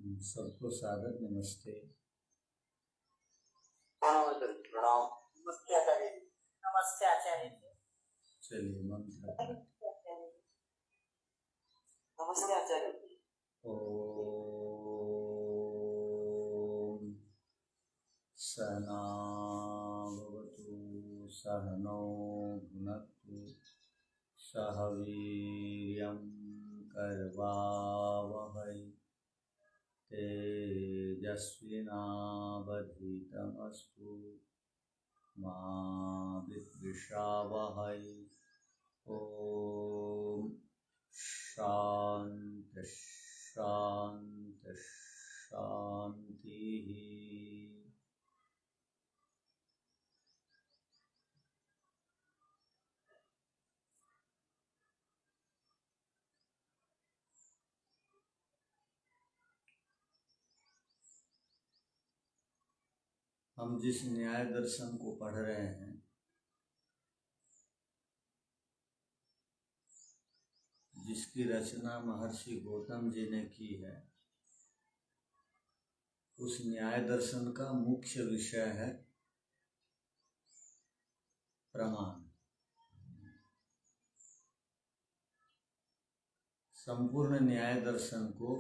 सबको सादर नमस्ते। प्रणाम। नमस्ते आचार्य जी। नमस्ते आचार्य जी। चलिए मंत्र। नमस्ते आचार्य जी। ओम सहना भवतु सहनौ भुनक्तु सह वीर्यं करवावहै तेजस्विनावधीतमस्तु मा विद्विषावहै। ओम शांति शांति शांति। हम जिस न्याय दर्शन को पढ़ रहे हैं, जिसकी रचना महर्षि गौतम जी ने की है, उस न्याय दर्शन का मुख्य विषय है प्रमाण। संपूर्ण न्याय दर्शन को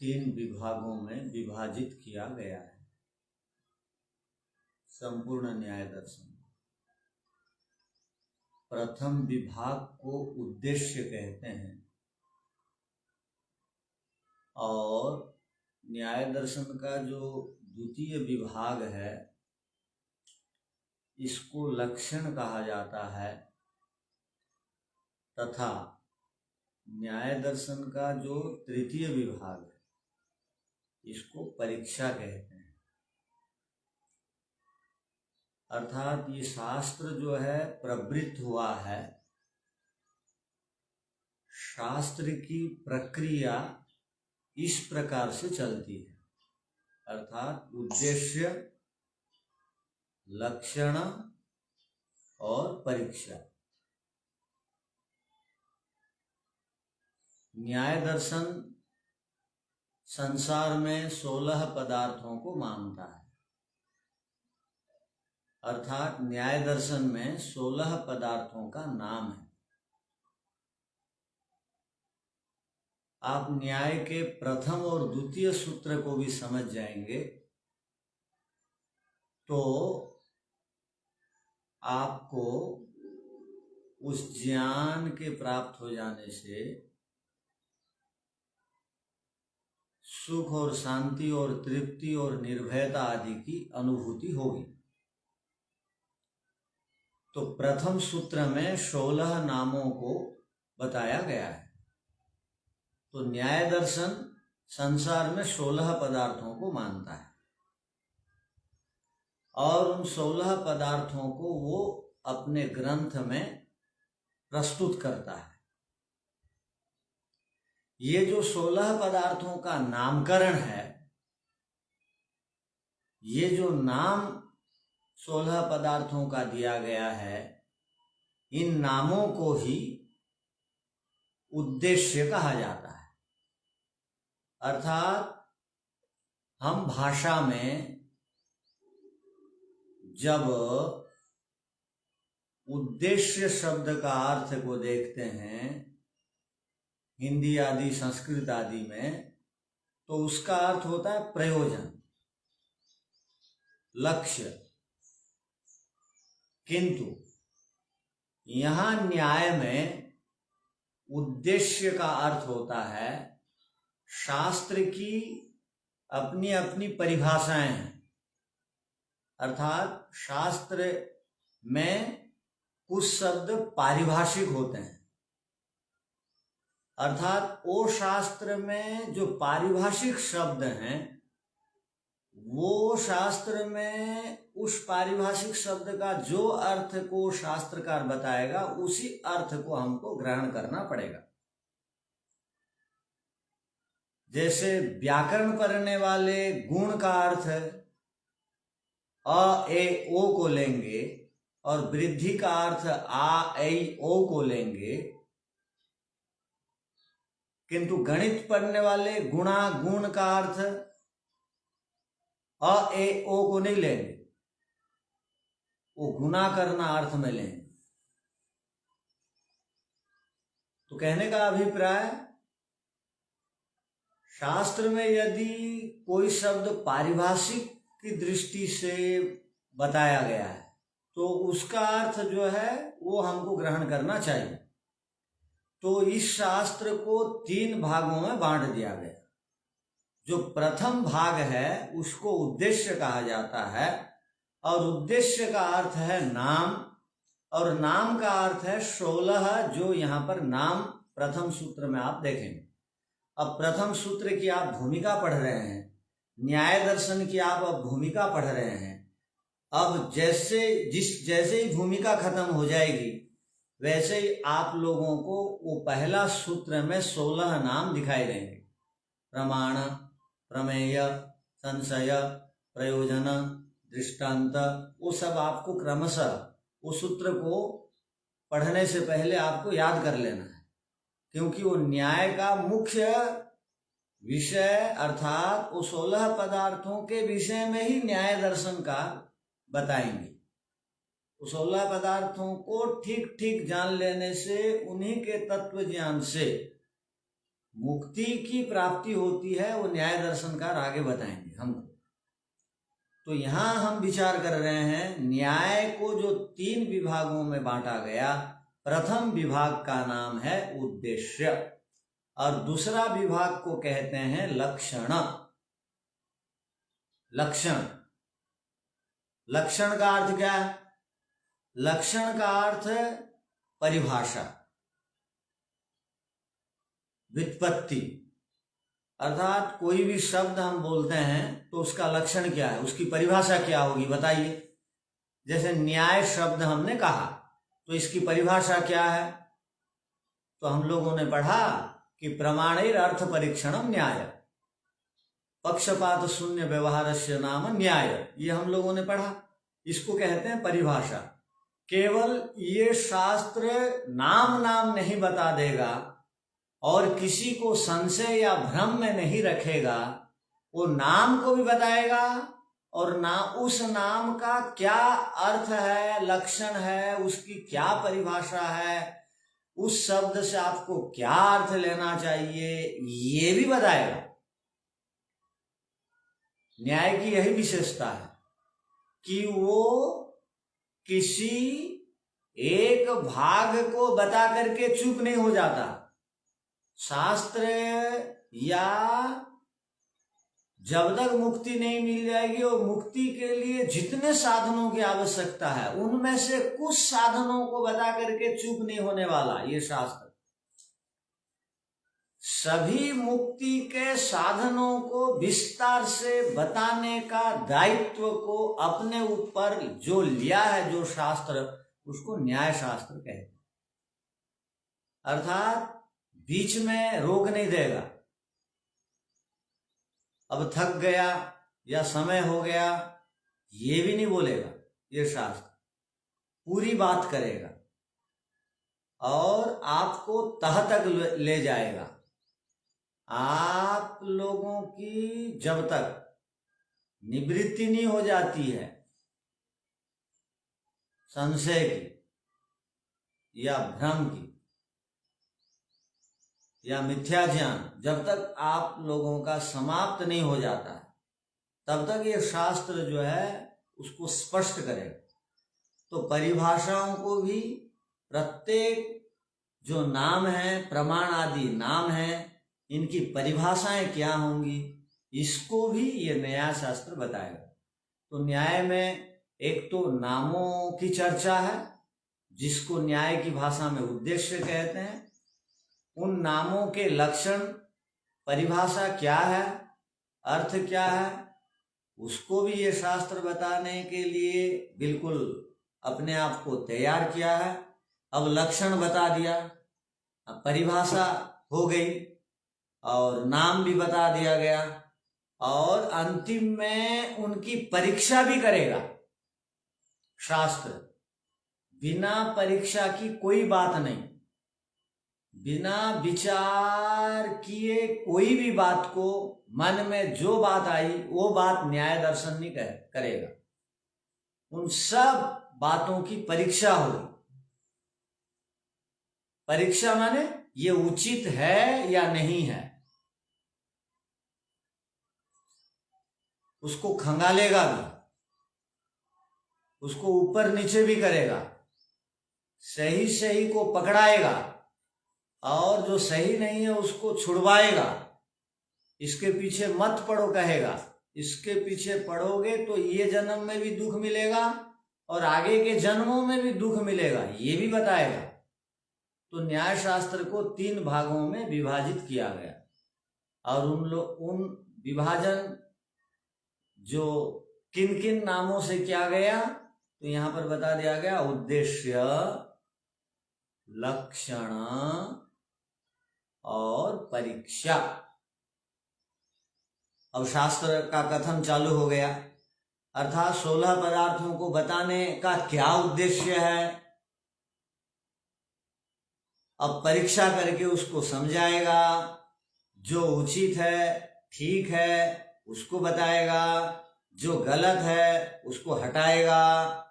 3 विभागों में विभाजित किया गया है। संपूर्ण न्याय दर्शन प्रथम विभाग को उद्देश्य कहते हैं और न्याय दर्शन का जो द्वितीय विभाग है इसको लक्षण कहा जाता है, तथा न्याय दर्शन का जो तृतीय विभाग है इसको परीक्षा कहते हैं। अर्थात ये शास्त्र जो है प्रवृत्त हुआ है, शास्त्र की प्रक्रिया इस प्रकार से चलती है, अर्थात उद्देश्य, लक्षण और परीक्षा। न्याय दर्शन संसार में 16 पदार्थों को मानता है, अर्थात न्याय दर्शन में 16 पदार्थों का नाम है। आप न्याय के प्रथम और द्वितीय सूत्र को भी समझ जाएंगे तो आपको उस ज्ञान के प्राप्त हो जाने से सुख और शांति और तृप्ति और निर्भयता आदि की अनुभूति होगी। तो प्रथम सूत्र में 16 नामों को बताया गया है। तो न्याय दर्शन संसार में 16 पदार्थों को मानता है और उन 16 पदार्थों को वो अपने ग्रंथ में प्रस्तुत करता है। ये जो 16 पदार्थों का नामकरण है, ये जो नाम 16 पदार्थों का दिया गया है, इन नामों को ही उद्देश्य कहा जाता है। अर्थात हम भाषा में जब उद्देश्य शब्द का अर्थ को देखते हैं, हिंदी आदि संस्कृत आदि में, तो उसका अर्थ होता है प्रयोजन, लक्ष्य। किंतु यहां न्याय में उद्देश्य का अर्थ होता है शास्त्र की अपनी अपनी परिभाषाएं हैं। अर्थात शास्त्र में कुछ शब्द पारिभाषिक होते हैं, अर्थात वो शास्त्र में जो पारिभाषिक शब्द हैं, वो शास्त्र में उस पारिभाषिक शब्द का जो अर्थ को शास्त्रकार बताएगा उसी अर्थ को हमको ग्रहण करना पड़ेगा। जैसे व्याकरण पढ़ने वाले गुण का अर्थ अ ए ओ को लेंगे और वृद्धि का अर्थ आ ए ओ को लेंगे, किंतु गणित पढ़ने वाले गुणा गुण का अर्थ अ ए ओ को नहीं लेंगे, वो गुना करना अर्थ में लेंगे। तो कहने का अभिप्राय, शास्त्र में यदि कोई शब्द पारिभाषिक की दृष्टि से बताया गया है तो उसका अर्थ जो है वो हमको ग्रहण करना चाहिए। तो इस शास्त्र को 3 भागों में बांट दिया गया। जो प्रथम भाग है उसको उद्देश्य कहा जाता है, और उद्देश्य का अर्थ है नाम, और नाम का अर्थ है 16, जो यहाँ पर नाम प्रथम सूत्र में आप देखेंगे। अब प्रथम सूत्र की आप भूमिका पढ़ रहे हैं, न्याय दर्शन की आप अब भूमिका पढ़ रहे हैं। अब जैसे ही भूमिका खत्म हो जाएगी वैसे ही आप लोगों को वो पहला सूत्र में 16 नाम दिखाई देंगे। प्रमाण, प्रमेय, संशय, प्रयोजन, दृष्टांत, वो सब आपको क्रमशः उस सूत्र को पढ़ने से पहले आपको याद कर लेना है, क्योंकि वो न्याय का मुख्य विषय अर्थात वो 16 पदार्थों के विषय में ही न्याय दर्शन का बताएंगे। 16 पदार्थों को ठीक ठीक जान लेने से, उन्हीं के तत्व ज्ञान से मुक्ति की प्राप्ति होती है, वो न्याय दर्शनकार आगे बताएंगे हमको। तो यहाँ हम विचार कर रहे हैं न्याय को जो 3 विभागों में बांटा गया। प्रथम विभाग का नाम है उद्देश्य, और दूसरा विभाग को कहते हैं लक्षण। लक्षण, लक्षण का अर्थ क्या है? लक्षण का अर्थ है परिभाषा, व्युत्पत्ति, अर्थात कोई भी शब्द हम बोलते हैं तो उसका लक्षण क्या है, उसकी परिभाषा क्या होगी, बताइए। जैसे न्याय शब्द हमने कहा तो इसकी परिभाषा क्या है? तो हम लोगों ने पढ़ा कि प्रमाणैर अर्थ परीक्षणम न्याय, पक्षपात शून्य व्यवहारस्य नाम न्याय, ये हम लोगों ने पढ़ा। इसको कहते हैं परिभाषा। केवल ये शास्त्र नाम नहीं बता देगा और किसी को संशय या भ्रम में नहीं रखेगा, वो नाम को भी बताएगा और उस नाम का क्या अर्थ है, लक्षण है, उसकी क्या परिभाषा है, उस शब्द से आपको क्या अर्थ लेना चाहिए, ये भी बताएगा। न्याय की यही विशेषता है कि वो किसी एक भाग को बता करके चुप नहीं हो जाता। शास्त्र या जब तक मुक्ति नहीं मिल जाएगी, और मुक्ति के लिए जितने साधनों की आवश्यकता है उनमें से कुछ साधनों को बता करके चुप नहीं होने वाला ये शास्त्र। सभी मुक्ति के साधनों को विस्तार से बताने का दायित्व को अपने ऊपर जो लिया है जो शास्त्र, उसको न्याय शास्त्र कहते हैं। अर्थात बीच में रोक नहीं देगा, अब थक गया या समय हो गया ये भी नहीं बोलेगा। ये शास्त्र पूरी बात करेगा और आपको तह तक ले जाएगा। आप लोगों की जब तक निवृत्ति नहीं हो जाती है संशय की या भ्रम की या मिथ्या ज्ञान, जब तक आप लोगों का समाप्त नहीं हो जाता है तब तक ये शास्त्र जो है उसको स्पष्ट करेगा। तो परिभाषाओं को भी, प्रत्येक जो नाम है, प्रमाण आदि नाम है, इनकी परिभाषाएं क्या होंगी, इसको भी ये न्याय शास्त्र बताएगा। तो न्याय में एक तो नामों की चर्चा है, जिसको न्याय की भाषा में उद्देश्य कहते हैं। उन नामों के लक्षण, परिभाषा क्या है, अर्थ क्या है, उसको भी ये शास्त्र बताने के लिए बिल्कुल अपने आप को तैयार किया है। अब लक्षण बता दिया, अब परिभाषा हो गई और नाम भी बता दिया गया, और अंतिम में उनकी परीक्षा भी करेगा शास्त्र। बिना परीक्षा की कोई बात नहीं। बिना विचार किए कोई भी बात को, मन में जो बात आई वो बात न्याय दर्शन नहीं करेगा। उन सब बातों की परीक्षा होगी। परीक्षा माने ये उचित है या नहीं है, उसको खंगालेगा भी, उसको ऊपर नीचे भी करेगा, सही सही को पकड़ाएगा और जो सही नहीं है उसको छुड़वाएगा। इसके पीछे मत पड़ो कहेगा, इसके पीछे पड़ोगे तो ये जन्म में भी दुख मिलेगा और आगे के जन्मों में भी दुख मिलेगा, ये भी बताएगा। तो न्याय शास्त्र को 3 भागों में विभाजित किया गया और उन विभाजन जो किन किन नामों से किया गया तो यहां पर बता दिया गया। उद्देश्य, लक्षण और परीक्षा। अब शास्त्र का कथन चालू हो गया, अर्थात 16 पदार्थों को बताने का क्या उद्देश्य है। अब परीक्षा करके उसको समझाएगा, जो उचित है ठीक है उसको बताएगा, जो गलत है उसको हटाएगा।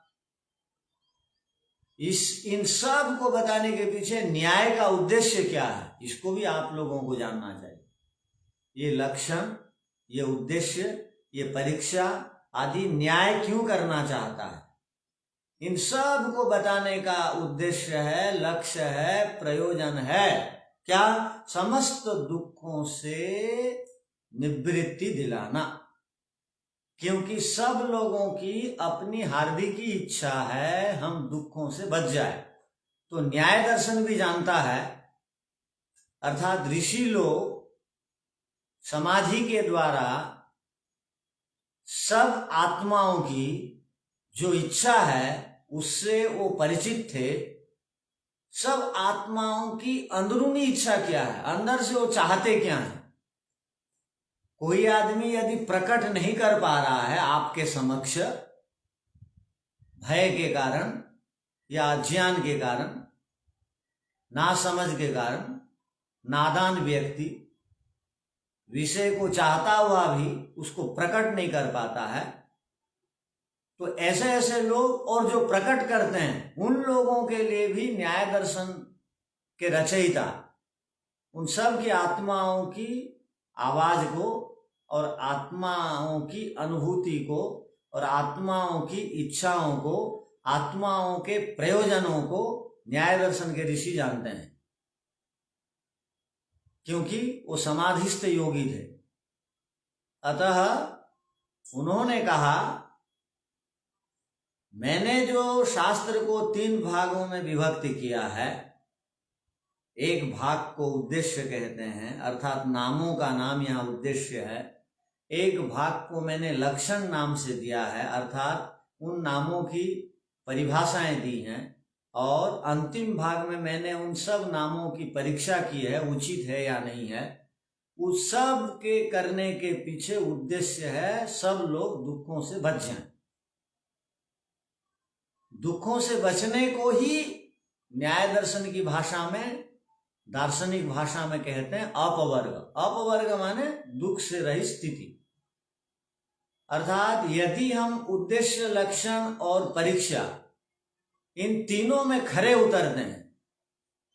इन सब को बताने के पीछे न्याय का उद्देश्य क्या है, इसको भी आप लोगों को जानना चाहिए। ये लक्षण, ये उद्देश्य, ये परीक्षा आदि न्याय क्यों करना चाहता है, इन सब को बताने का उद्देश्य है, लक्ष्य है, प्रयोजन है। क्या? समस्त दुखों से निवृत्ति दिलाना। क्योंकि सब लोगों की अपनी हार्दिक इच्छा है हम दुखों से बच जाए। तो न्याय दर्शन भी जानता है, अर्थात ऋषि लोग समाधि के द्वारा सब आत्माओं की जो इच्छा है उससे वो परिचित थे। सब आत्माओं की अंदरूनी इच्छा क्या है, अंदर से वो चाहते क्या है। कोई आदमी यदि प्रकट नहीं कर पा रहा है आपके समक्ष, भय के कारण या अज्ञान के कारण, नासमझ के कारण, नादान व्यक्ति विषय को चाहता हुआ भी उसको प्रकट नहीं कर पाता है, तो ऐसे ऐसे लोग और जो प्रकट करते हैं उन लोगों के लिए भी न्याय दर्शन के रचयिता उन सब की आत्माओं की आवाज को और आत्माओं की अनुभूति को और आत्माओं की इच्छाओं को, आत्माओं के प्रयोजनों को न्याय दर्शन के ऋषि जानते हैं, क्योंकि वो समाधिस्थ योगी थे। अतः उन्होंने कहा, मैंने जो शास्त्र को 3 भागों में विभक्त किया है, एक भाग को उद्देश्य कहते हैं, अर्थात नामों का नाम यहाँ उद्देश्य है। एक भाग को मैंने लक्षण नाम से दिया है, अर्थात उन नामों की परिभाषाएं दी हैं। और अंतिम भाग में मैंने उन सब नामों की परीक्षा की है, उचित है या नहीं है। उस सब के करने के पीछे उद्देश्य है सब लोग दुखों से बच जाएं। दुखों से बचने को ही न्याय दर्शन की भाषा में, दार्शनिक भाषा में कहते हैं अपवर्ग। अपवर्ग माने दुख से रहित स्थिति। अर्थात यदि हम उद्देश्य, लक्षण और परीक्षा इन तीनों में खरे उतरते हैं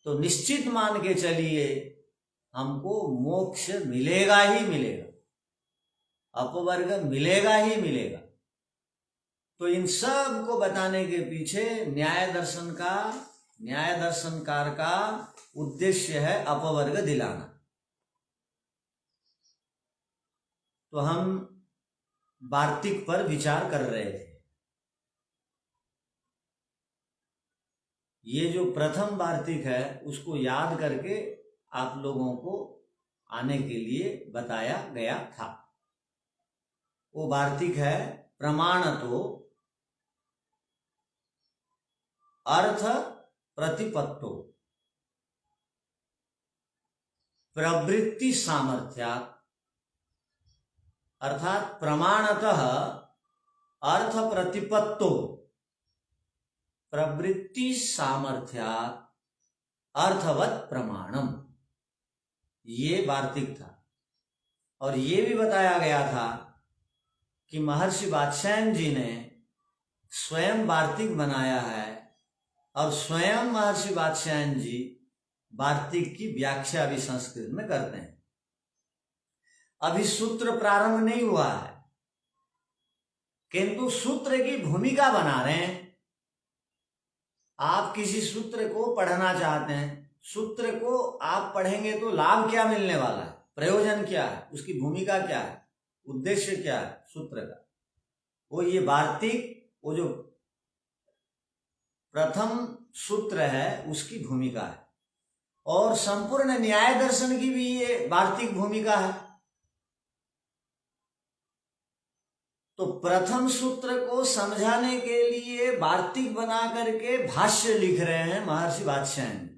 तो निश्चित मान के चलिए हमको मोक्ष मिलेगा ही मिलेगा, अपवर्ग मिलेगा ही मिलेगा। तो इन सब को बताने के पीछे न्याय दर्शनकार का उद्देश्य है अपवर्ग दिलाना। तो हम वार्तिक पर विचार कर रहे थे। ये जो प्रथम वार्तिक है उसको याद करके आप लोगों को आने के लिए बताया गया था। वो वार्तिक है, प्रमाणतो अर्थ प्रतिपत्तो प्रवृत्ति सामर्थ्यात्, अर्थात प्रमाणतः अर्थ प्रतिपत्तो प्रवृत्ति सामर्थ्यात् अर्थवत प्रमाणम, ये वार्तिक था। और ये भी बताया गया था कि महर्षि वात्स्यायन जी ने स्वयं वार्तिक बनाया है और स्वयं महर्षि वात्स्यायन जी वार्तिक की व्याख्या भी संस्कृत में करते हैं। अभी सूत्र प्रारंभ नहीं हुआ है, किंतु सूत्र की भूमिका बना रहे हैं। आप किसी सूत्र को पढ़ना चाहते हैं, सूत्र को आप पढ़ेंगे तो लाभ क्या मिलने वाला है, प्रयोजन क्या है, उसकी भूमिका क्या है, उद्देश्य क्या है सूत्र का, वो ये वार्तिक, वो जो प्रथम सूत्र है उसकी भूमिका है। और संपूर्ण न्याय दर्शन की भी ये वार्तिक भूमिका है। तो प्रथम सूत्र को समझाने के लिए वार्तिक बना करके भाष्य लिख रहे हैं महर्षि वात्स्यायन।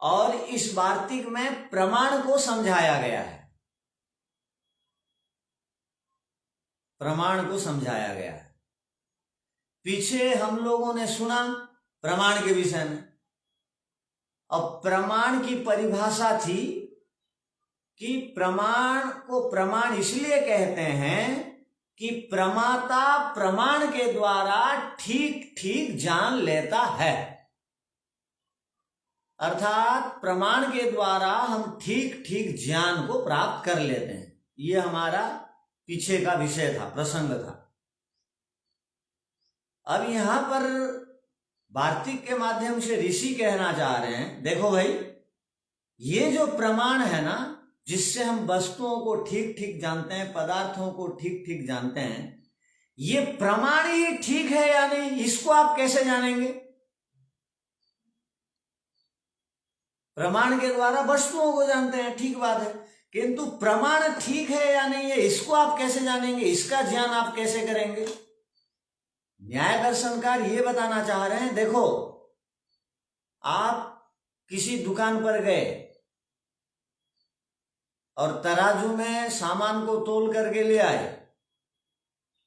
और इस वार्तिक में प्रमाण को समझाया गया है, प्रमाण को समझाया गया है। पीछे हम लोगों ने सुना प्रमाण के विषय में। अब प्रमाण की परिभाषा थी कि प्रमाण को प्रमाण इसलिए कहते हैं कि प्रमाता प्रमाण के द्वारा ठीक ठीक जान लेता है। अर्थात प्रमाण के द्वारा हम ठीक ठीक ज्ञान को प्राप्त कर लेते हैं। ये हमारा पीछे का विषय था, प्रसंग था। अब यहां पर वार्तिक के माध्यम से ऋषि कहना चाह रहे हैं, देखो भाई, ये जो प्रमाण है ना, जिससे हम वस्तुओं को ठीक ठीक जानते हैं, पदार्थों को ठीक ठीक जानते हैं, ये प्रमाण ही ठीक है या नहीं, इसको आप कैसे जानेंगे? प्रमाण के द्वारा वस्तुओं को जानते हैं, ठीक बात है, किंतु प्रमाण ठीक है या नहीं है, इसको आप कैसे जानेंगे, इसका ज्ञान आप कैसे करेंगे? न्याय दर्शनकार ये बताना चाह रहे हैं, देखो, आप किसी दुकान पर गए और तराजू में सामान को तोल करके ले आए,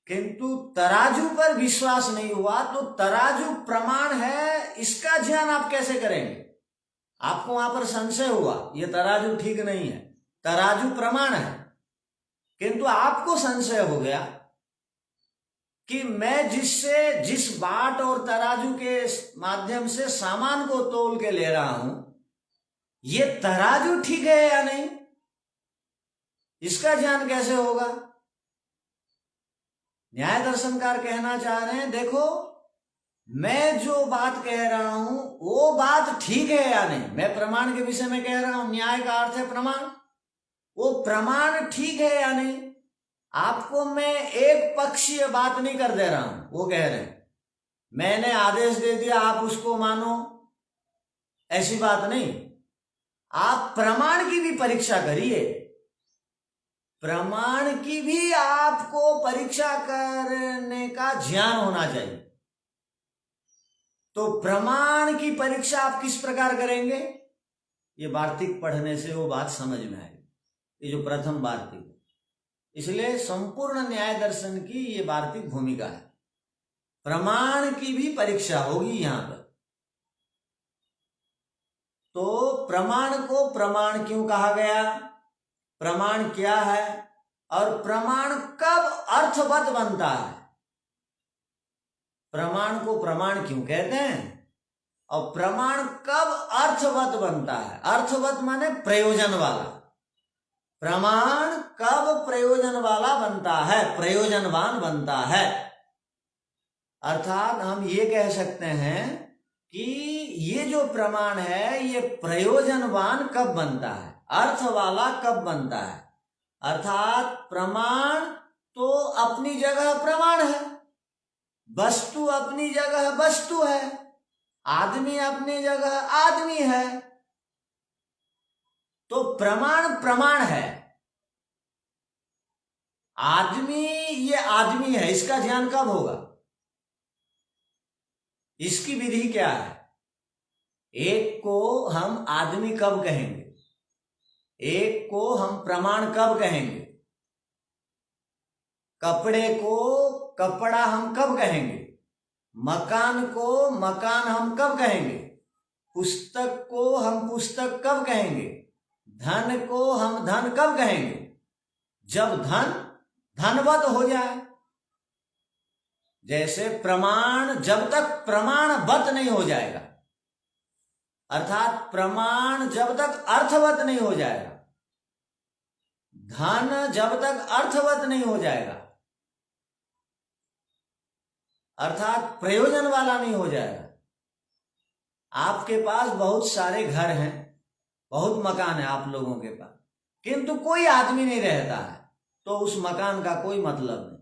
किंतु तराजू पर विश्वास नहीं हुआ, तो तराजू प्रमाण है, इसका ज्ञान आप कैसे करेंगे? आपको वहां पर संशय हुआ, ये तराजू ठीक नहीं है, तराजू प्रमाण है, किंतु आपको संशय हो गया कि मैं जिस बाट और तराजू के माध्यम से सामान को तोल के ले रहा हूं, ये तराजू ठीक है या नहीं, इसका ज्ञान कैसे होगा? न्याय दर्शनकार कहना चाह रहे हैं, देखो, मैं जो बात कह रहा हूं वो बात ठीक है या नहीं, मैं प्रमाण के विषय में कह रहा हूं, न्याय का अर्थ है प्रमाण, वो प्रमाण ठीक है या नहीं, आपको मैं एक पक्षीय बात नहीं कर दे रहा हूं। वो कह रहे हैं मैंने आदेश दे दिया आप उसको मानो, ऐसी बात नहीं, आप प्रमाण की भी परीक्षा करिए, प्रमाण की भी आपको परीक्षा करने का ज्ञान होना चाहिए। तो प्रमाण की परीक्षा आप किस प्रकार करेंगे? ये वार्तिक पढ़ने से वो बात समझ में आएगी, ये जो प्रथम वार्तिक है। इसलिए संपूर्ण न्याय दर्शन की ये वार्तिक भूमिका है, प्रमाण की भी परीक्षा होगी यहां पर। तो प्रमाण को प्रमाण क्यों कहा गया, प्रमाण क्या है, और प्रमाण कब अर्थवत बनता है, प्रमाण को प्रमाण क्यों कहते हैं, और प्रमाण कब अर्थवत बनता है? अर्थवत माने प्रयोजन वाला, प्रमाण कब प्रयोजन वाला बनता है, प्रयोजनवान बनता है। अर्थात हम ये कह सकते हैं कि ये जो प्रमाण है ये प्रयोजनवान कब बनता है, अर्थ वाला कब बनता है। अर्थात प्रमाण तो अपनी जगह प्रमाण है, वस्तु अपनी जगह वस्तु है, आदमी अपनी जगह आदमी है, तो प्रमाण प्रमाण है। आदमी ये आदमी है, इसका ज्ञान कब होगा, इसकी विधि क्या है? एक को हम आदमी कब कहेंगे, एक को हम प्रमाण कब कहेंगे, कपड़े को कपड़ा हम कब कहेंगे, मकान को मकान हम कब कहेंगे, पुस्तक को हम पुस्तक कब कहेंगे, धन को हम धन कब कहेंगे, जब धन धनवत हो जाए। जैसे प्रमाण जब तक प्रमाणवत नहीं हो जाएगा, अर्थात प्रमाण जब तक अर्थवत नहीं हो जाएगा, धन जब तक अर्थवत नहीं हो जाएगा, अर्थात प्रयोजन वाला नहीं हो जाएगा। आपके पास बहुत सारे घर हैं, बहुत मकान है आप लोगों के पास, किंतु कोई आदमी नहीं रहता है, तो उस मकान का कोई मतलब नहीं।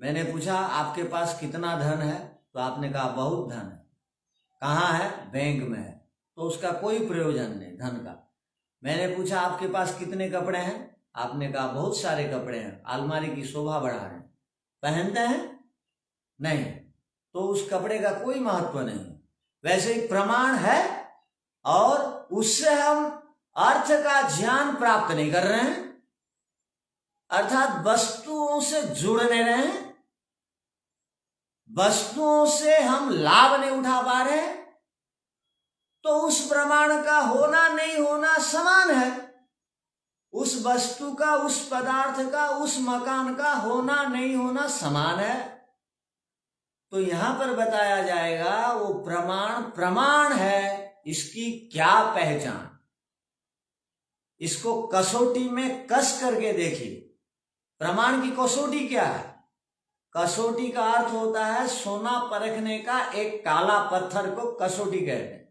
मैंने पूछा आपके पास कितना धन है, तो आपने कहा बहुत धन है। कहाँ है, बैंक में है, तो उसका कोई प्रयोजन नहीं धन का। मैंने पूछा आपके पास कितने कपड़े हैं, आपने कहा बहुत सारे कपड़े हैं, अलमारी की शोभा बढ़ा रहे हैं, पहनते हैं नहीं, तो उस कपड़े का कोई महत्व नहीं। वैसे ही प्रमाण है और उससे हम अर्थ का ज्ञान प्राप्त नहीं कर रहे हैं, अर्थात वस्तुओं से जुड़ नहीं रहे हैं, वस्तुओं से हम लाभ नहीं उठा पा रहे, तो उस प्रमाण का होना नहीं होना समान है। उस वस्तु का, उस पदार्थ का, उस मकान का होना नहीं होना समान है। तो यहां पर बताया जाएगा वो प्रमाण प्रमाण है, इसकी क्या पहचान, इसको कसौटी में कस करके देखिए। प्रमाण की कसौटी क्या है, कसौटी का अर्थ होता है सोना परखने का एक काला पत्थर को कसौटी कहते हैं,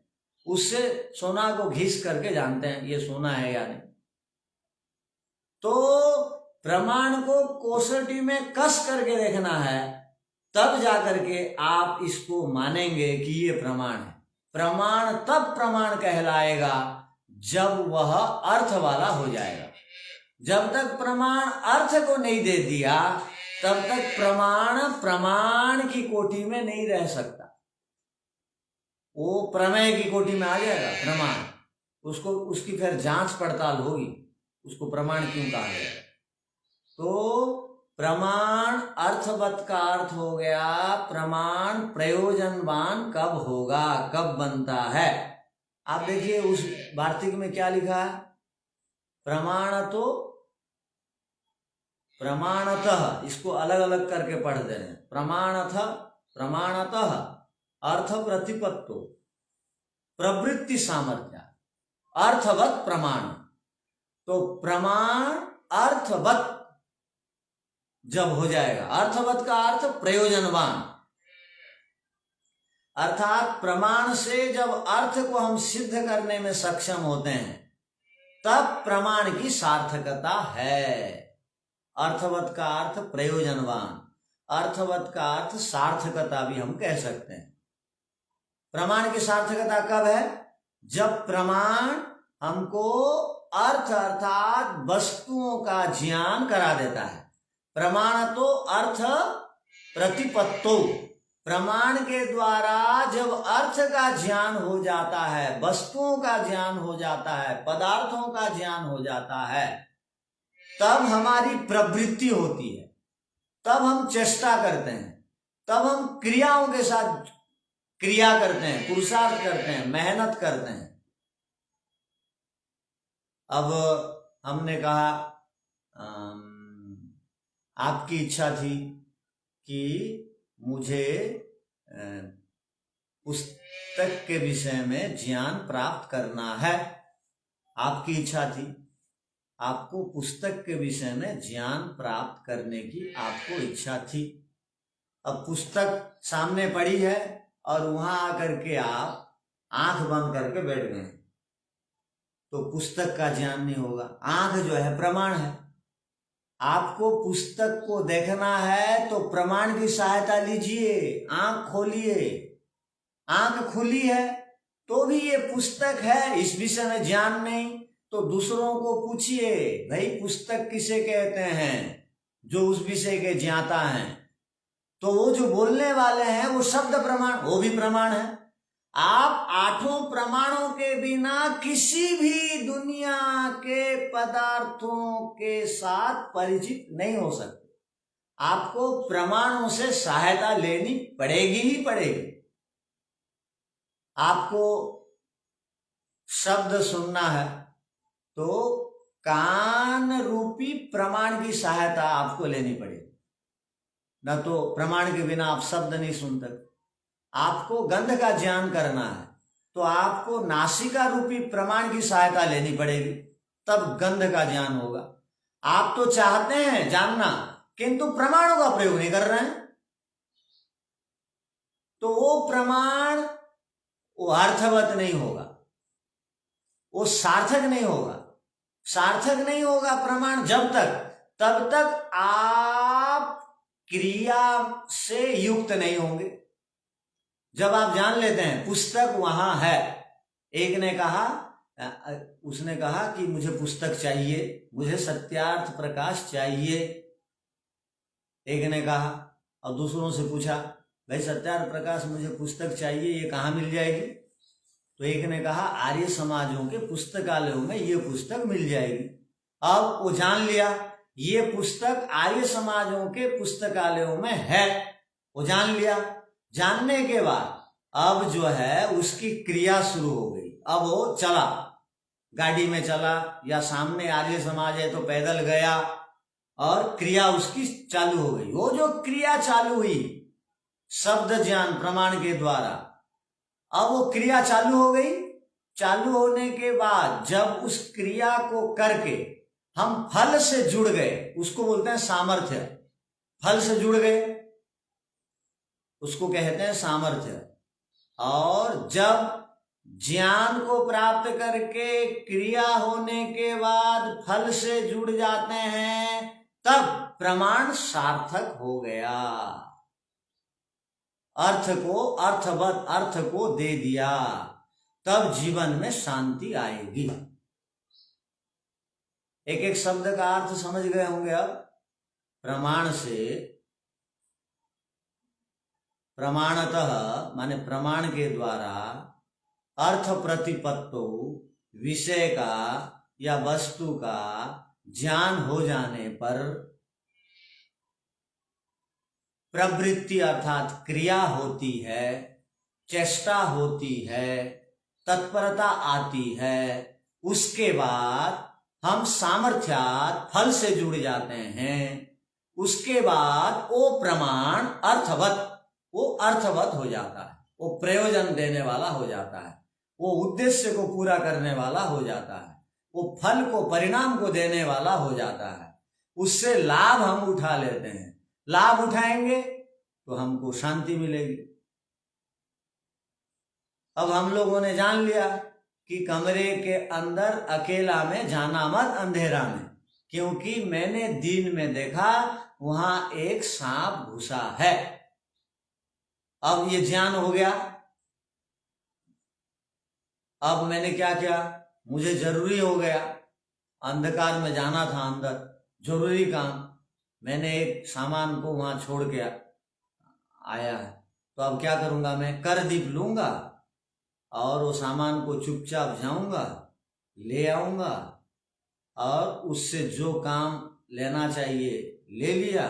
उससे सोना को घिस करके जानते हैं ये सोना है या नहीं। तो प्रमाण को कसौटी में कस करके देखना है, तब जाकर के आप इसको मानेंगे कि ये प्रमाण है। प्रमाण तब प्रमाण कहलाएगा जब वह अर्थ वाला हो जाएगा। जब तक प्रमाण अर्थ को नहीं दे दिया, तब तक प्रमाण प्रमाण की कोटि में नहीं रह सकता, वो प्रमेय की कोटि में आ जाएगा प्रमाण। उसको उसकी फिर जांच पड़ताल होगी, उसको प्रमाण क्यों कहा गया। तो प्रमाण अर्थवत का अर्थ हो गया, प्रमाण प्रयोजनवान कब होगा, कब बनता है। आप देखिए उस वार्तिक में क्या लिखा है, प्रमाण तो प्रमाणतः, इसको अलग अलग करके पढ़ दे रहे हैं। प्रमाणतः अर्थ प्रतिपत्तो प्रवृत्ति सामर्थ्य अर्थवत प्रमाण। तो प्रमाण अर्थवत जब हो जाएगा, अर्थवत का अर्थ प्रयोजनवान, अर्थात प्रमाण से जब अर्थ को हम सिद्ध करने में सक्षम होते हैं, तब प्रमाण की सार्थकता है। अर्थवत का अर्थ प्रयोजनवान, अर्थवत का अर्थ सार्थकता भी हम कह सकते हैं। प्रमाण की सार्थकता कब है, जब प्रमाण हमको अर्थ अर्थात वस्तुओं का ज्ञान करा देता है। प्रमाण तो अर्थ प्रतिपत्तो, प्रमाण के द्वारा जब अर्थ का ज्ञान हो जाता है, वस्तुओं का ज्ञान हो जाता है, पदार्थों का ज्ञान हो जाता है, तब हमारी प्रवृत्ति होती है, तब हम चेष्टा करते हैं, तब हम क्रियाओं के साथ क्रिया करते हैं, पुरुषार्थ करते हैं, मेहनत करते हैं। अब हमने कहा आपकी इच्छा थी कि मुझे पुस्तक के विषय में ज्ञान प्राप्त करना है। आपकी इच्छा थी, आपको पुस्तक के विषय में ज्ञान प्राप्त करने की आपको इच्छा थी। अब पुस्तक सामने पड़ी है और वहां आकर के आप आंख बंद करके बैठ गए, तो पुस्तक का ज्ञान नहीं होगा। आंख जो है प्रमाण है, आपको पुस्तक को देखना है तो प्रमाण की सहायता लीजिए, आंख खोलिए। आंख खुली है तो भी ये पुस्तक है, इस विषय में ज्ञान नहीं, तो दूसरों को पूछिए भाई पुस्तक किसे कहते हैं, जो उस विषय के ज्ञाता हैं। तो वो जो बोलने वाले हैं वो शब्द प्रमाण, वो भी प्रमाण है। आप आठों प्रमाणों के बिना किसी भी दुनिया के पदार्थों के साथ परिचित नहीं हो सकते। आपको प्रमाणों से सहायता लेनी पड़ेगी ही पड़ेगी। आपको शब्द सुनना है तो कान रूपी प्रमाण की सहायता आपको लेनी पड़ेगी, न तो प्रमाण के बिना आप शब्द नहीं सुन सकते। आपको गंध का ज्ञान करना है तो आपको नासिका रूपी प्रमाण की सहायता लेनी पड़ेगी, तब गंध का ज्ञान होगा। आप तो चाहते हैं जानना किंतु प्रमाणों का प्रयोग नहीं कर रहे हैं, तो वो प्रमाण वो अर्थवत नहीं होगा, वो सार्थक नहीं होगा। सार्थक नहीं होगा प्रमाण तब तक आप क्रिया से युक्त नहीं होंगे। जब आप जान लेते हैं पुस्तक वहां है, एक ने कहा, उसने कहा कि मुझे पुस्तक चाहिए, मुझे सत्यार्थ प्रकाश चाहिए। एक ने कहा और दूसरों से पूछा, भाई सत्यार्थ प्रकाश मुझे पुस्तक चाहिए, ये कहाँ मिल जाएगी? तो एक ने कहा आर्य समाजों के पुस्तकालयों में ये पुस्तक मिल जाएगी। अब वो जान लिया ये पुस्तक आर्य समाजों के पुस्तकालयों में है, वो जान लिया। जानने के बाद अब जो है उसकी क्रिया शुरू हो गई। अब वो चला, गाड़ी में चला या सामने आर्य समाज है तो पैदल गया और क्रिया उसकी चालू हो गई। वो जो क्रिया चालू हुई शब्द ज्ञान प्रमाण के द्वारा, अब वो क्रिया चालू हो गई। चालू होने के बाद जब उस क्रिया को करके हम फल से जुड़ गए, उसको बोलते हैं सामर्थ्य। फल से जुड़ गए उसको कहते हैं सामर्थ्य। और जब ज्ञान को प्राप्त करके क्रिया होने के बाद फल से जुड़ जाते हैं, तब प्रमाण सार्थक हो गया। अर्थ को दे दिया, तब जीवन में शांति आएगी। एक एक शब्द का अर्थ समझ गए होंगे। अब प्रमाण से, प्रमाणतः माने प्रमाण के द्वारा अर्थ प्रतिपत्तो, विषय का या वस्तु का ज्ञान हो जाने पर प्रवृत्ति अर्थात क्रिया होती है, चेष्टा होती है, तत्परता आती है। उसके बाद हम सामर्थ्यात फल से जुड़ जाते हैं। उसके बाद वो प्रमाण अर्थवत हो जाता है, वो प्रयोजन देने वाला हो जाता है, वो उद्देश्य को पूरा करने वाला हो जाता है, वो फल को परिणाम को देने वाला हो जाता है। उससे लाभ हम उठा लेते हैं। लाभ उठाएंगे तो हमको शांति मिलेगी। अब हम लोगों ने जान लिया कि कमरे के अंदर अकेला में जाना मत, अंधेरा में, क्योंकि मैंने दिन में देखा वहां एक सांप घुसा है। अब ये ज्ञान हो गया। अब मैंने क्या किया, मुझे जरूरी हो गया, अंधकार में जाना था अंदर, जरूरी काम, मैंने एक सामान को वहां छोड़ के आया है। तो अब क्या करूंगा, मैं कर दीप लूंगा और वो सामान को चुपचाप जाऊंगा, ले आऊंगा और उससे जो काम लेना चाहिए ले लिया।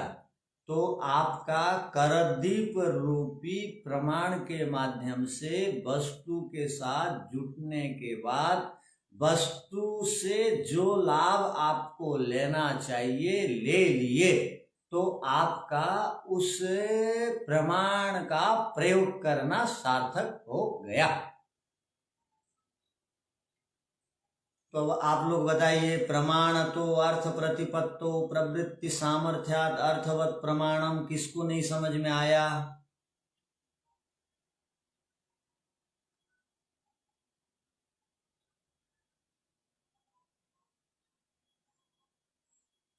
तो आपका करदीप रूपी प्रमाण के माध्यम से वस्तु के साथ जुटने के बाद वस्तु से जो लाभ आपको लेना चाहिए ले लिए, तो आपका उस प्रमाण का प्रयोग करना सार्थक हो गया। तो आप लोग बताइए, प्रमाण तो अर्थ प्रतिपत्तो प्रवृत्ति सामर्थ्यात अर्थवत प्रमाणम किसको नहीं समझ में आया?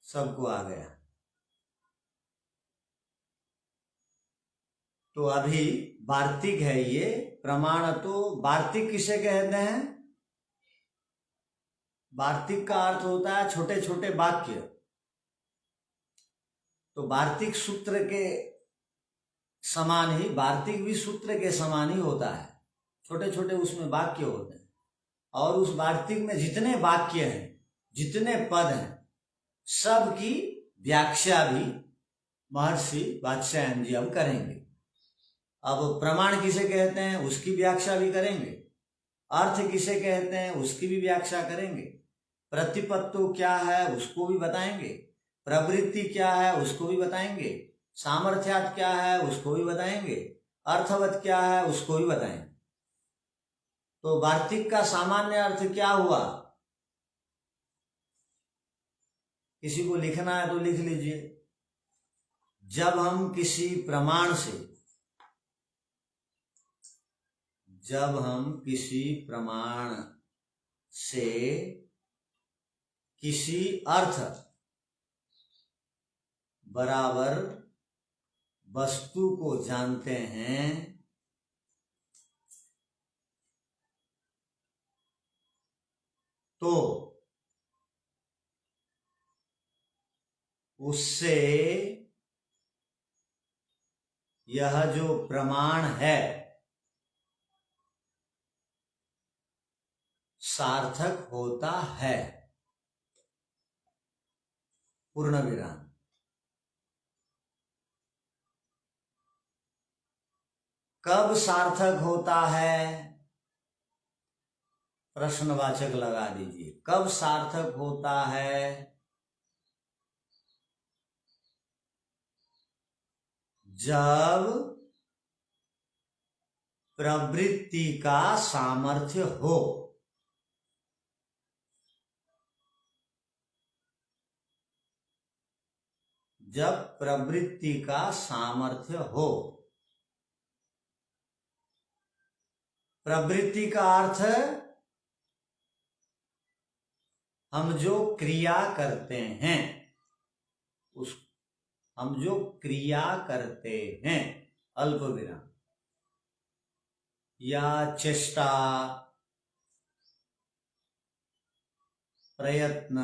सबको आ गया। तो अभी वार्तिक है ये प्रमाण। तो वार्तिक किसे कहते हैं? वार्तिक का अर्थ होता है छोटे छोटे वाक्य। तो वार्तिक सूत्र के समान ही, वार्तिक भी सूत्र के समान ही होता है, छोटे छोटे उसमें वाक्य होते हैं। और उस वार्तिक में जितने वाक्य हैं, जितने पद हैं, सब की व्याख्या भी महर्षि वात्स्यायन जी अब करेंगे। अब प्रमाण किसे कहते हैं उसकी व्याख्या भी करेंगे, अर्थ किसे कहते हैं उसकी भी व्याख्या करेंगे, प्रतिपत्तु क्या है उसको भी बताएंगे, प्रवृत्ति क्या है उसको भी बताएंगे, सामर्थ्यात् क्या है उसको भी बताएंगे, अर्थवत क्या है उसको भी बताएंगे। तो वार्तिक का सामान्य अर्थ क्या हुआ? किसी को लिखना है तो लिख लीजिए। जब हम किसी प्रमाण से किसी अर्थ बराबर वस्तु को जानते हैं तो उससे यह जो प्रमाण है सार्थक होता है। पूर्ण विराम। कब सार्थक होता है? प्रश्नवाचक लगा दीजिए। कब सार्थक होता है? जब प्रवृत्ति का सामर्थ्य हो। जब प्रवृत्ति का सामर्थ्य हो। प्रवृत्ति का अर्थ हम जो क्रिया करते हैं हम जो क्रिया करते हैं, अल्प विराम, या चेष्टा, प्रयत्न,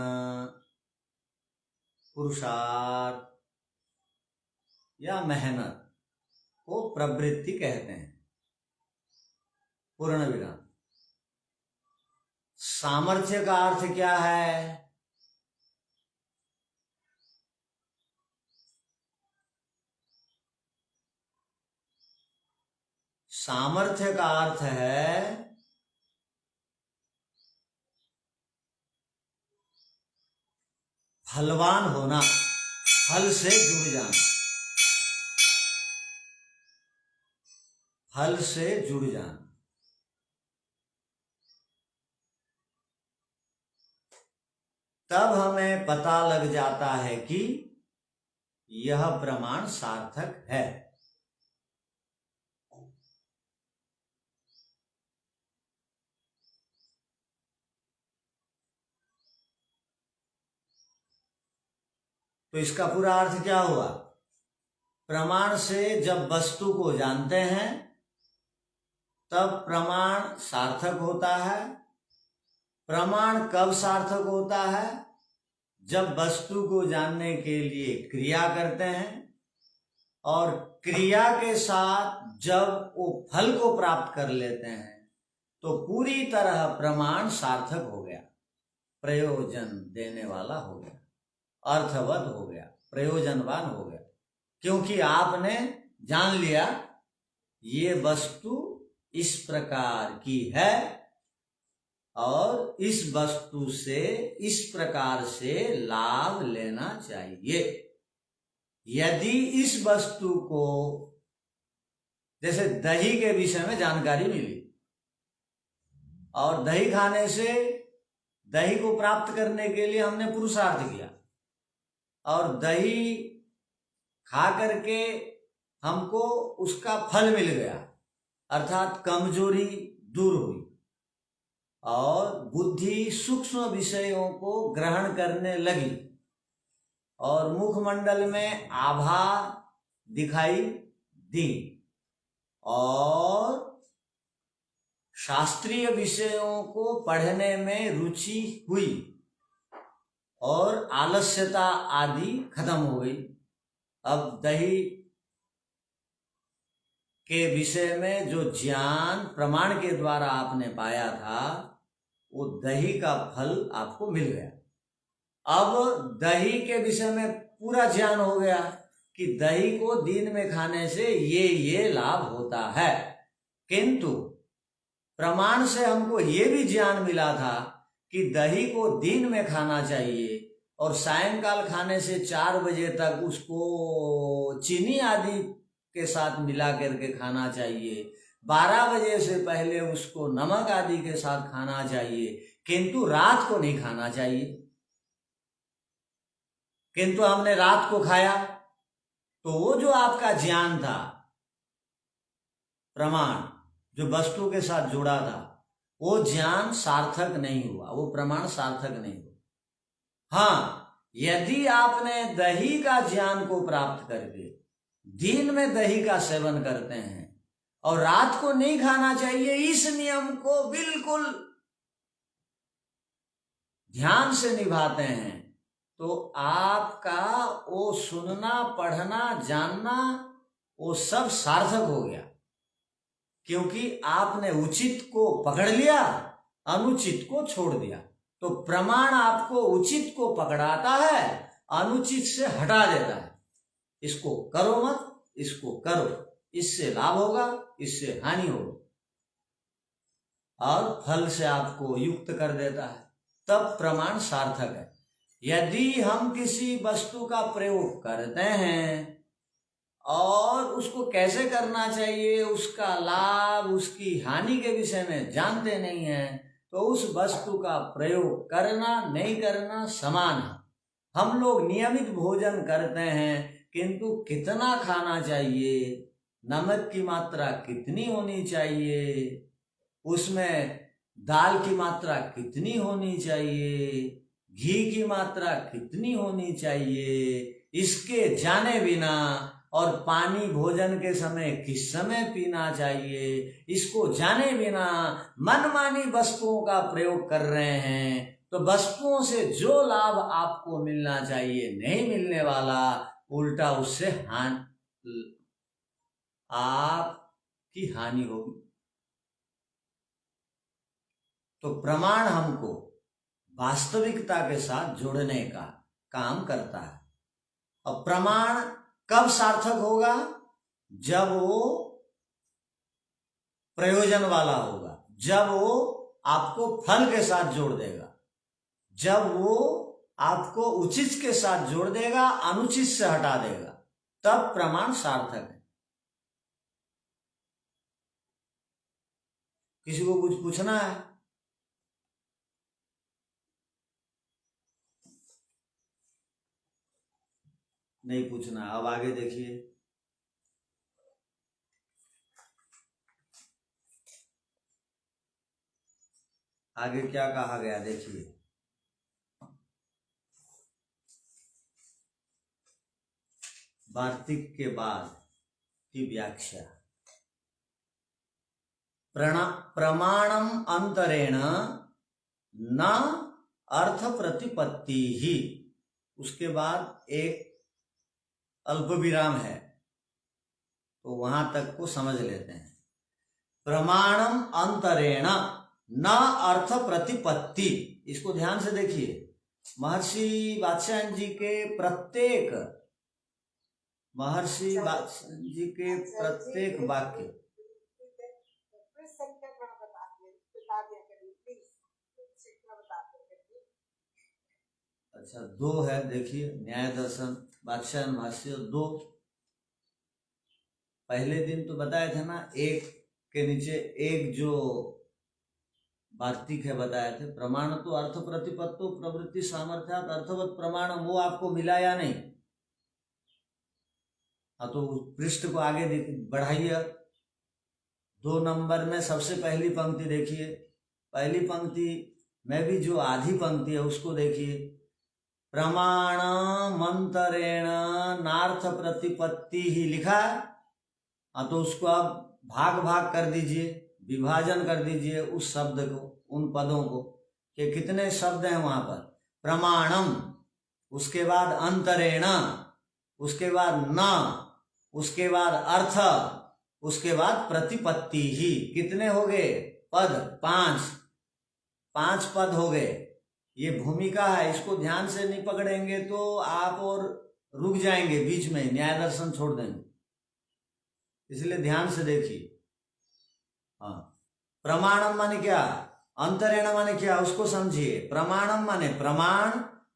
पुरुषार्थ या मेहनत को प्रवृत्ति कहते हैं। पूर्ण विराम। सामर्थ्य का अर्थ क्या है? सामर्थ्य का अर्थ है फलवान होना, फल से जुड़ जाना, फल से जुड़ जाना। तब हमें पता लग जाता है कि यह प्रमाण सार्थक है। तो इसका पूरा अर्थ क्या हुआ? प्रमाण से जब वस्तु को जानते हैं तब प्रमाण सार्थक होता है। प्रमाण कब सार्थक होता है? जब वस्तु को जानने के लिए क्रिया करते हैं और क्रिया के साथ जब वो फल को प्राप्त कर लेते हैं तो पूरी तरह प्रमाण सार्थक हो गया, प्रयोजन देने वाला हो गया, अर्थवत हो गया, प्रयोजनवान हो गया। क्योंकि आपने जान लिया ये वस्तु इस प्रकार की है और इस वस्तु से इस प्रकार से लाभ लेना चाहिए। यदि इस वस्तु को, जैसे दही के विषय में जानकारी मिली और दही खाने से दही को प्राप्त करने के लिए हमने पुरुषार्थ किया और दही खा करके हमको उसका फल मिल गया, अर्थात कमजोरी दूर हुई और बुद्धि सूक्ष्म विषयों को ग्रहण करने लगी और मुखमंडल में आभा दिखाई दी और शास्त्रीय विषयों को पढ़ने में रुचि हुई और आलस्यता आदि खत्म हो गई। अब दही के विषय में जो ज्ञान प्रमाण के द्वारा आपने पाया था वो दही का फल आपको मिल गया। अब दही के विषय में पूरा ज्ञान हो गया कि दही को दिन में खाने से ये लाभ होता है, किंतु प्रमाण से हमको ये भी ज्ञान मिला था कि दही को दिन में खाना चाहिए और सायंकाल खाने से 4 बजे तक उसको चीनी आदि के साथ मिला करके खाना चाहिए, 12 बजे से पहले उसको नमक आदि के साथ खाना चाहिए, किंतु रात को नहीं खाना चाहिए। किंतु हमने रात को खाया तो वो जो आपका ज्ञान था, प्रमाण जो वस्तु के साथ जुड़ा था, वो ज्ञान सार्थक नहीं हुआ, वो प्रमाण सार्थक नहीं हुआ। हाँ, यदि आपने दही का ज्ञान को प्राप्त करके दिन में दही का सेवन करते हैं और रात को नहीं खाना चाहिए, इस नियम को बिल्कुल ध्यान से निभाते हैं, तो आपका वो सुनना, पढ़ना, जानना वो सब सार्थक हो गया, क्योंकि आपने उचित को पकड़ लिया, अनुचित को छोड़ दिया। तो प्रमाण आपको उचित को पकड़ाता है, अनुचित से हटा देता है। इसको करो मत, इसको करो, इससे लाभ होगा, इससे हानि होगी, और फल से आपको युक्त कर देता है, तब प्रमाण सार्थक है। यदि हम किसी वस्तु का प्रयोग करते हैं और उसको कैसे करना चाहिए, उसका लाभ, उसकी हानि के विषय में जानते नहीं हैं, तो उस वस्तु का प्रयोग करना नहीं करना समान है। हम लोग नियमित भोजन करते हैं, किंतु कितना खाना चाहिए, नमक की मात्रा कितनी होनी चाहिए, उसमें दाल की मात्रा कितनी होनी चाहिए, घी की मात्रा कितनी होनी चाहिए, इसके जाने बिना, और पानी भोजन के समय किस समय पीना चाहिए, इसको जाने बिना मनमानी वस्तुओं का प्रयोग कर रहे हैं, तो वस्तुओं से जो लाभ आपको मिलना चाहिए नहीं मिलने वाला, उल्टा उससे आपकी हानि होगी। तो प्रमाण हमको वास्तविकता के साथ जोड़ने का काम करता है। और प्रमाण कब सार्थक होगा? जब वो प्रयोजन वाला होगा, जब वो आपको फल के साथ जोड़ देगा, जब वो आपको उचित के साथ जोड़ देगा, अनुचित से हटा देगा, तब प्रमाण सार्थक है। किसी को कुछ पूछना है? नहीं पूछना। अब आगे देखिए, आगे क्या कहा गया, देखिए। वार्तिक के बाद की व्याख्या। प्रमाणम अंतरेण न अर्थ प्रतिपत्ति ही, उसके बाद एक अल्प विराम है, तो वहां तक को समझ लेते हैं। प्रमाणम अंतरेण न अर्थ प्रतिपत्ति, इसको ध्यान से देखिए। महर्षि वात्स्यायन जी के प्रत्येक वाक्य अच्छा 2 है, देखिए। न्याय दर्शन वात्स्यायन भाष्य 2, पहले दिन तो बताए थे ना, एक के नीचे एक जो वार्तिक है बताए थे। प्रमाण तो अर्थ प्रतिपत्तो प्रवृत्ति सामर्थ्यात अर्थवत प्रमाण, वो आपको मिला या नहीं? हाँ, तो पृष्ठ को आगे बढ़ाइए। 2 नंबर में सबसे पहली पंक्ति देखिए। पहली पंक्ति में भी जो आधी पंक्ति है उसको देखिए। प्रमाण मंतरेण नार्थ प्रतिपत्ति ही लिखा है। हाँ, तो उसको आप भाग भाग कर दीजिए, विभाजन कर दीजिए उस शब्द को, उन पदों को, कि कितने शब्द हैं वहां पर। प्रमाणम, उसके बाद अंतरेण, उसके बाद न, उसके बाद अर्थ, उसके बाद प्रतिपत्ति ही। कितने हो गए पद? 5 पद हो गए। ये भूमिका है, इसको ध्यान से नहीं पकड़ेंगे तो आप और रुक जाएंगे बीच में, न्याय दर्शन छोड़ देंगे, इसलिए ध्यान से देखिए। हाँ, प्रमाणम माने क्या, अंतरेण माने क्या, उसको समझिए। प्रमाणम माने प्रमाण,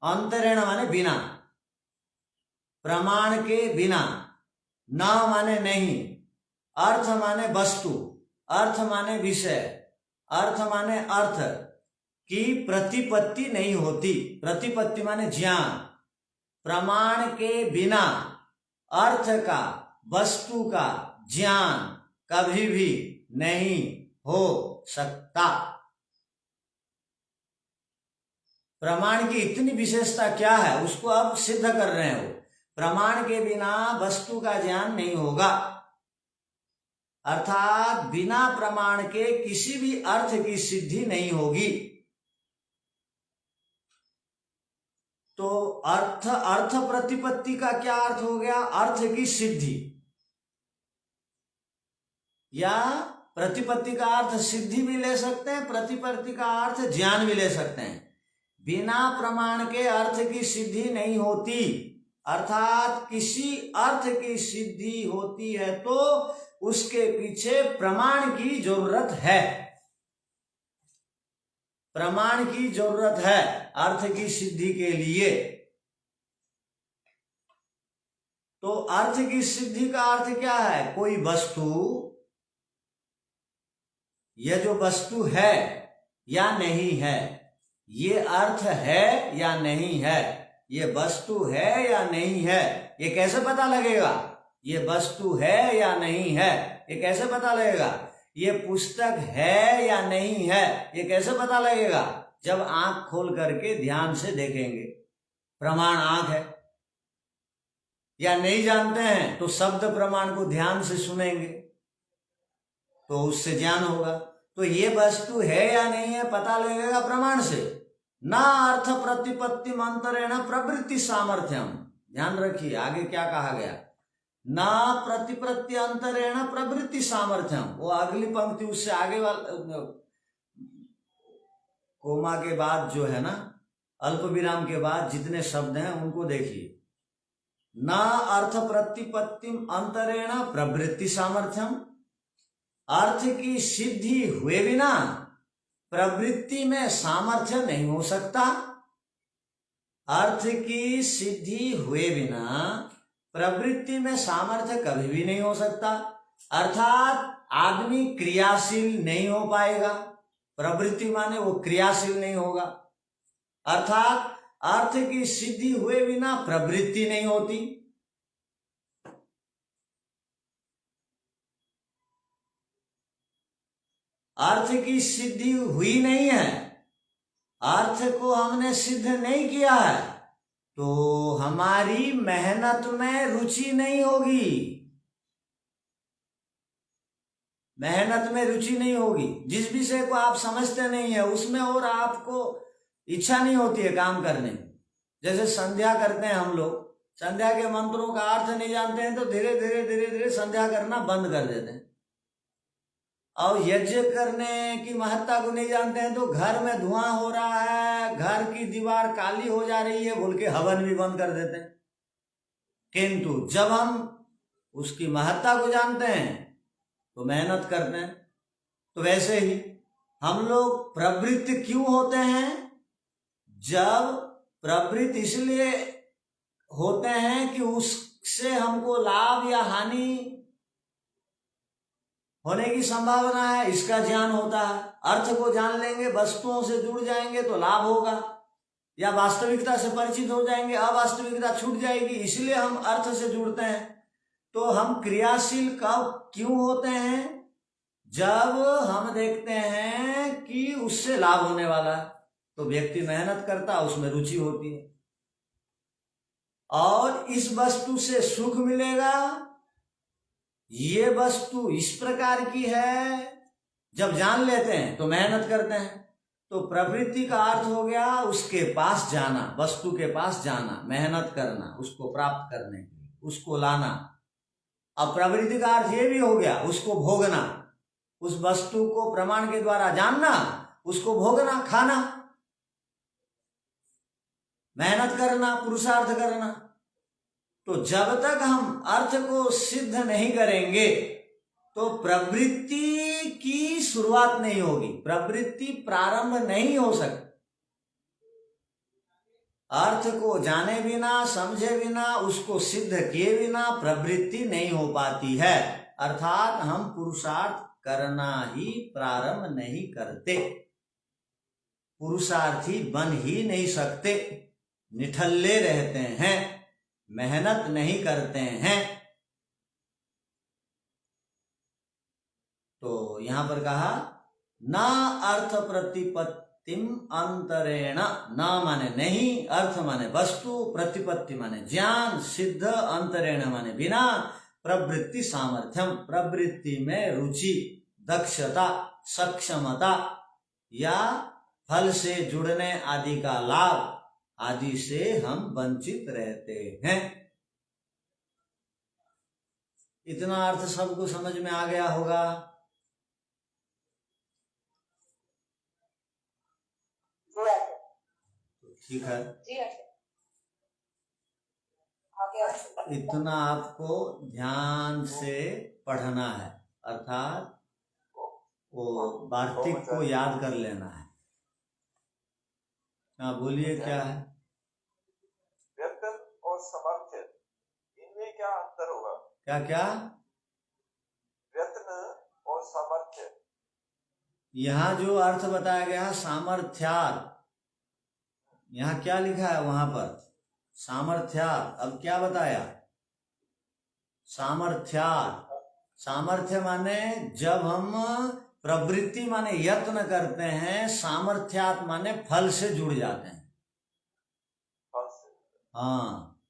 अंतरेण माने बिना, प्रमाण के बिना, न माने नहीं, अर्थ माने वस्तु, अर्थ माने विषय, अर्थ माने अर्थ की प्रतिपत्ति नहीं होती। प्रतिपत्ति माने ज्ञान। प्रमाण के बिना अर्थ का, वस्तु का ज्ञान कभी भी नहीं हो सकता। प्रमाण की इतनी विशेषता क्या है, उसको अब सिद्ध कर रहे हैं वो। प्रमाण के बिना वस्तु का ज्ञान नहीं होगा, अर्थात बिना प्रमाण के किसी भी अर्थ की सिद्धि नहीं होगी। तो अर्थ प्रतिपत्ति का क्या अर्थ हो गया, अर्थ की सिद्धि, या प्रतिपत्ति का अर्थ सिद्धि भी ले सकते हैं, प्रतिपत्ति का अर्थ ज्ञान भी ले सकते हैं। बिना प्रमाण के अर्थ की सिद्धि नहीं होती, अर्थात किसी अर्थ की सिद्धि होती है तो उसके पीछे प्रमाण की जरूरत है। प्रमाण की जरूरत है अर्थ की सिद्धि के लिए। तो अर्थ की सिद्धि का अर्थ क्या है, कोई वस्तु, यह जो वस्तु है या नहीं है, ये अर्थ है या नहीं है, ये वस्तु है या नहीं है, ये कैसे पता लगेगा, ये वस्तु है या नहीं है, ये कैसे पता लगेगा, ये पुस्तक है या नहीं है, ये कैसे पता लगेगा, जब आंख खोल करके ध्यान से देखेंगे। प्रमाण आंख है। या नहीं जानते हैं तो शब्द प्रमाण को ध्यान से सुनेंगे तो उससे ज्ञान होगा। तो ये वस्तु है या नहीं है पता लगेगा प्रमाण से। ना अर्थ प्रतिपत्ति मंत्रेण प्रवृत्ति सामर्थ्यम, ध्यान रखिए आगे क्या कहा गया, ना प्रतिपत्ति अंतरेण प्रवृत्ति सामर्थ्यम। वो अगली पंक्ति उससे आगे वाला कोमा के बाद जो है ना, अल्प विराम के बाद जितने शब्द हैं उनको देखिए। ना अर्थ प्रतिपत्ति अंतरेण प्रवृत्ति सामर्थ्यम, अर्थ की सिद्धि हुए बिना प्रवृत्ति में सामर्थ्य नहीं हो सकता। अर्थ की सिद्धि हुए बिना प्रवृत्ति में सामर्थ्य कभी भी नहीं हो सकता, अर्थात आदमी क्रियाशील नहीं हो पाएगा। प्रवृत्ति माने वो क्रियाशील नहीं होगा, अर्थात अर्थ की सिद्धि हुए बिना प्रवृत्ति नहीं होती। अर्थ की सिद्धि हुई नहीं है, अर्थ को हमने सिद्ध नहीं किया है, तो हमारी मेहनत में रुचि नहीं होगी। मेहनत में रुचि नहीं होगी। जिस विषय को आप समझते नहीं है उसमें और आपको इच्छा नहीं होती है काम करने। जैसे संध्या करते हैं हम लोग, संध्या के मंत्रों का अर्थ नहीं जानते हैं तो धीरे धीरे धीरे धीरे संध्या करना बंद कर देते हैं। और यज्ञ करने की महत्ता को नहीं जानते हैं तो घर में धुआं हो रहा है, घर की दीवार काली हो जा रही है बोल के हवन भी बंद कर देते हैं। किंतु जब हम उसकी महत्ता को जानते हैं तो मेहनत करते हैं। तो वैसे ही हम लोग प्रवृत्त क्यों होते हैं, जब प्रवृत्त इसलिए होते हैं कि उससे हमको लाभ या हानि होने की संभावना है, इसका ज्ञान होता है। अर्थ को जान लेंगे, वस्तुओं से जुड़ जाएंगे तो लाभ होगा, या वास्तविकता से परिचित हो जाएंगे, अवास्तविकता छूट जाएगी, इसलिए हम अर्थ से जुड़ते हैं। तो हम क्रियाशील कब क्यों होते हैं, जब हम देखते हैं कि उससे लाभ होने वाला है तो व्यक्ति मेहनत करता, उसमें रुचि होती है। और इस वस्तु से सुख मिलेगा, ये वस्तु इस प्रकार की है, जब जान लेते हैं तो मेहनत करते हैं। तो प्रवृत्ति का अर्थ हो गया उसके पास जाना, वस्तु के पास जाना, मेहनत करना, उसको प्राप्त करने के लिए, उसको लाना। अब प्रवृत्ति का अर्थ ये भी हो गया उसको भोगना, उस वस्तु को प्रमाण के द्वारा जानना, उसको भोगना, खाना, मेहनत करना, पुरुषार्थ करना। तो जब तक हम अर्थ को सिद्ध नहीं करेंगे तो प्रवृत्ति की शुरुआत नहीं होगी, प्रवृत्ति प्रारंभ नहीं हो सकती। अर्थ को जाने बिना, समझे बिना, उसको सिद्ध किए बिना प्रवृत्ति नहीं हो पाती है। अर्थात हम पुरुषार्थ करना ही प्रारंभ नहीं करते, पुरुषार्थी बन ही नहीं सकते, निठल्ले रहते हैं, मेहनत नहीं करते हैं। तो यहां पर कहा ना अर्थ प्रतिपत्तिम अंतरेण, ना माने नहीं, अर्थ माने वस्तु, प्रतिपत्ति माने ज्ञान, सिद्ध, अंतरेण माने बिना, प्रवृत्ति सामर्थ्यम, प्रवृत्ति में रुचि, दक्षता, सक्षमता या फल से जुड़ने आदि का लाभ आदि से हम वंचित रहते हैं। इतना अर्थ सबको समझ में आ गया होगा। ठीक है, इतना आपको ध्यान से पढ़ना है, अर्थात वो वार्तिक को याद कर लेना है। हाँ बोलिए, क्या है? व्यतन और समर्थ्य, इनमें क्या अंतर होगा? क्या क्या? व्यतन और सामर्थ्य। यहाँ जो अर्थ बताया गया है सामर्थ्यार्थ, यहाँ क्या लिखा है वहां पर? सामर्थ्यार्थ। अब क्या बताया? सामर्थ्यार्थ। सामर्थ्य माने जब हम प्रवृत्ति माने यत्न करते हैं, सामर्थ्यात माने फल से जुड़ जाते हैं। हाँ,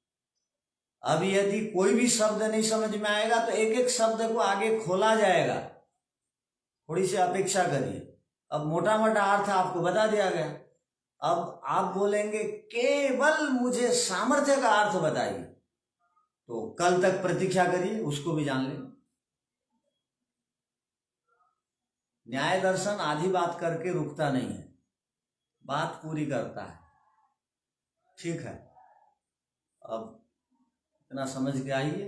अब यदि कोई भी शब्द नहीं समझ में आएगा तो एक एक शब्द को आगे खोला जाएगा, थोड़ी सी अपेक्षा करिए। अब मोटा मोटा अर्थ आपको बता दिया गया, अब आप बोलेंगे केवल मुझे सामर्थ्य का अर्थ बताइए, तो कल तक प्रतीक्षा करिए, उसको भी जान लें। न्याय दर्शन आधी बात करके रुकता नहीं है, बात पूरी करता है। ठीक है, अब इतना समझ के आइए।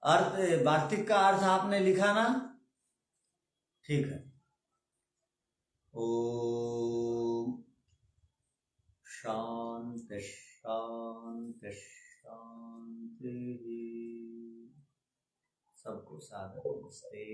अर्थ, वार्तिक का अर्थ आपने लिखा ना? ठीक है। ओम शांति शांति शांति। सबको सादर नमस्ते।